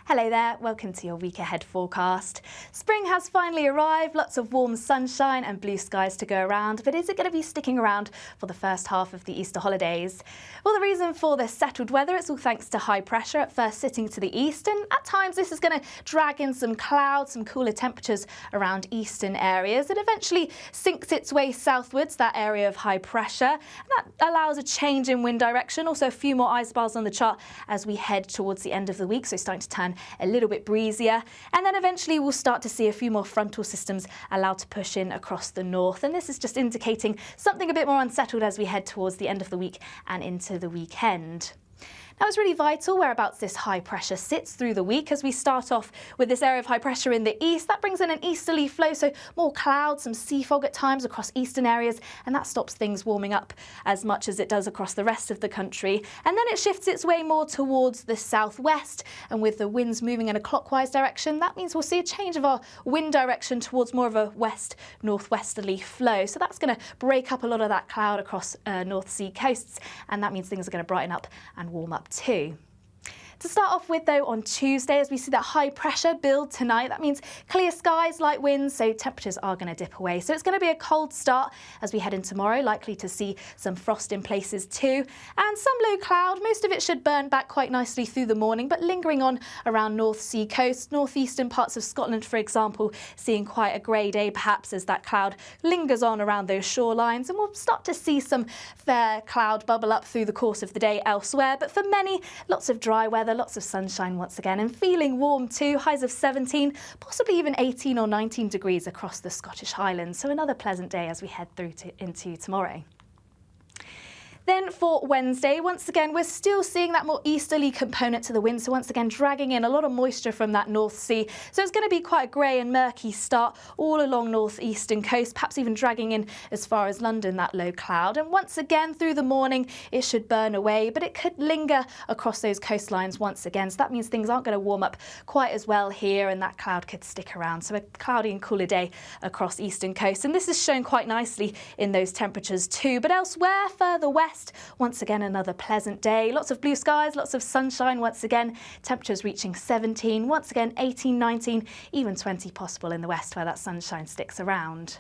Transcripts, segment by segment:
Hello there, welcome to your week ahead forecast. Spring has finally arrived, lots of warm sunshine and blue skies to go around, but is it going to be sticking around for the first half of the Easter holidays? Well, the reason for this settled weather is all thanks to high pressure at first sitting to the east, and at times this is going to drag in some clouds, some cooler temperatures around eastern areas. It eventually sinks its way southwards, that area of high pressure, and that allows a change in wind direction, also a few more isobars on the chart as we head towards the end of the week, so starting to turn a little bit breezier, and then eventually we'll start to see a few more frontal systems allowed to push in across the north, and this is just indicating something a bit more unsettled as we head towards the end of the week and into the weekend. Now, it's really vital whereabouts this high pressure sits through the week. As we start off with this area of high pressure in the east, that brings in an easterly flow, so more clouds, some sea fog at times across eastern areas, and that stops things warming up as much as it does across the rest of the country. And then it shifts its way more towards the southwest, and with the winds moving in a clockwise direction, that means we'll see a change of our wind direction towards more of a west-northwesterly flow. So that's going to break up a lot of that cloud across North Sea coasts, and that means things are going to brighten up and warm up too. To start off with though, on Tuesday, as we see that high pressure build tonight, that means clear skies, light winds, so temperatures are going to dip away. So it's going to be a cold start as we head in tomorrow, likely to see some frost in places too, and some low cloud. Most of it should burn back quite nicely through the morning, but lingering on around North Sea coast, northeastern parts of Scotland, for example, seeing quite a grey day perhaps as that cloud lingers on around those shorelines, and we'll start to see some fair cloud bubble up through the course of the day elsewhere. But for many, lots of dry weather, lots of sunshine once again, and feeling warm too, highs of 17, possibly even 18 or 19 degrees across the Scottish Highlands. So another pleasant day as we head through into tomorrow. Then for Wednesday, once again, we're still seeing that more easterly component to the wind, so once again dragging in a lot of moisture from that North Sea. So it's going to be quite a grey and murky start all along northeastern coast, perhaps even dragging in as far as London, that low cloud. And once again through the morning, it should burn away, but it could linger across those coastlines once again. So that means things aren't going to warm up quite as well here, and that cloud could stick around. So a cloudy and cooler day across eastern coast. And this is shown quite nicely in those temperatures too. But elsewhere, further west, once again another pleasant day, lots of blue skies, lots of sunshine once again, temperatures reaching 17, once again 18, 19, even 20 possible in the west where that sunshine sticks around.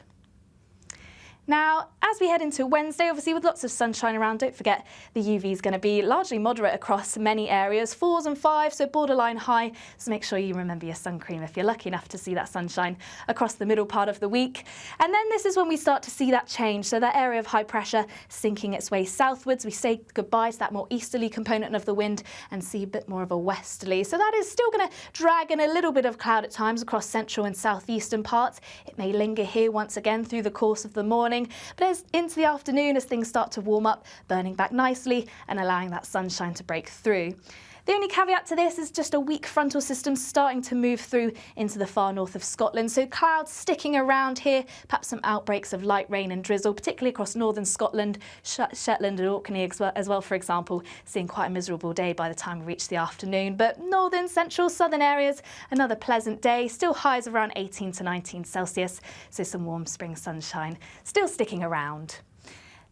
Now, as we head into Wednesday, obviously with lots of sunshine around, don't forget the UV is going to be largely moderate across many areas, 4s and 5s, so borderline high, so make sure you remember your sun cream if you're lucky enough to see that sunshine across the middle part of the week. And then this is when we start to see that change, so that area of high pressure sinking its way southwards. We say goodbye to that more easterly component of the wind and see a bit more of a westerly. So that is still going to drag in a little bit of cloud at times across central and southeastern parts. It may linger here once again through the course of the morning, but as into the afternoon, as things start to warm up, burning back nicely and allowing that sunshine to break through. The only caveat to this is just a weak frontal system starting to move through into the far north of Scotland. So clouds sticking around here, perhaps some outbreaks of light rain and drizzle, particularly across northern Scotland, Shetland and Orkney as well, for example, seeing quite a miserable day by the time we reach the afternoon. But northern, central, southern areas, another pleasant day, still highs of around 18 to 19 Celsius, so some warm spring sunshine still sticking around.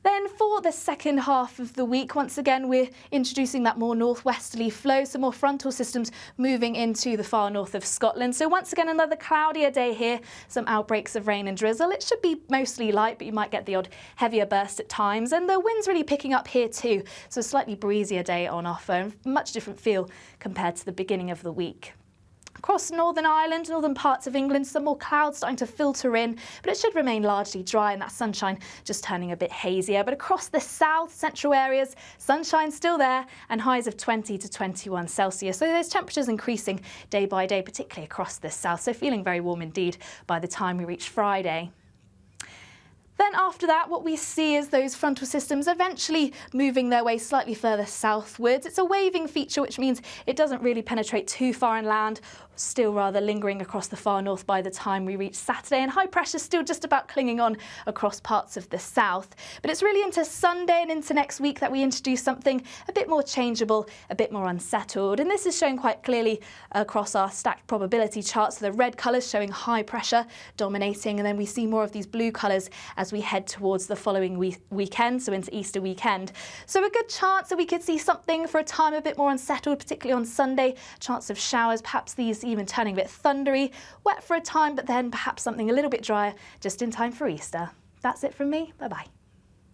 Then for the second half of the week, once again, we're introducing that more northwesterly flow, some more frontal systems moving into the far north of Scotland. So once again, another cloudier day here, some outbreaks of rain and drizzle. It should be mostly light, but you might get the odd heavier burst at times. And the wind's really picking up here too, so a slightly breezier day on offer, much different feel compared to the beginning of the week. Across Northern Ireland, northern parts of England, some more clouds starting to filter in, but it should remain largely dry and that sunshine just turning a bit hazier. But across the south, central areas, sunshine still there and highs of 20 to 21 Celsius. So those temperatures increasing day by day, particularly across the south. So feeling very warm indeed by the time we reach Friday. Then after that, what we see is those frontal systems eventually moving their way slightly further southwards. It's a waving feature, which means it doesn't really penetrate too far inland, still rather lingering across the far north by the time we reach Saturday, and high pressure still just about clinging on across parts of the south. But it's really into Sunday and into next week that we introduce something a bit more changeable, a bit more unsettled, and this is shown quite clearly across our stacked probability charts. So the red colours showing high pressure dominating, and then we see more of these blue colours as as we head towards the following weekend, so into Easter weekend. So a good chance that we could see something for a time a bit more unsettled, particularly on Sunday. Chance of showers, perhaps these even turning a bit thundery. Wet for a time, but then perhaps something a little bit drier just in time for Easter. That's it from me. Bye-bye.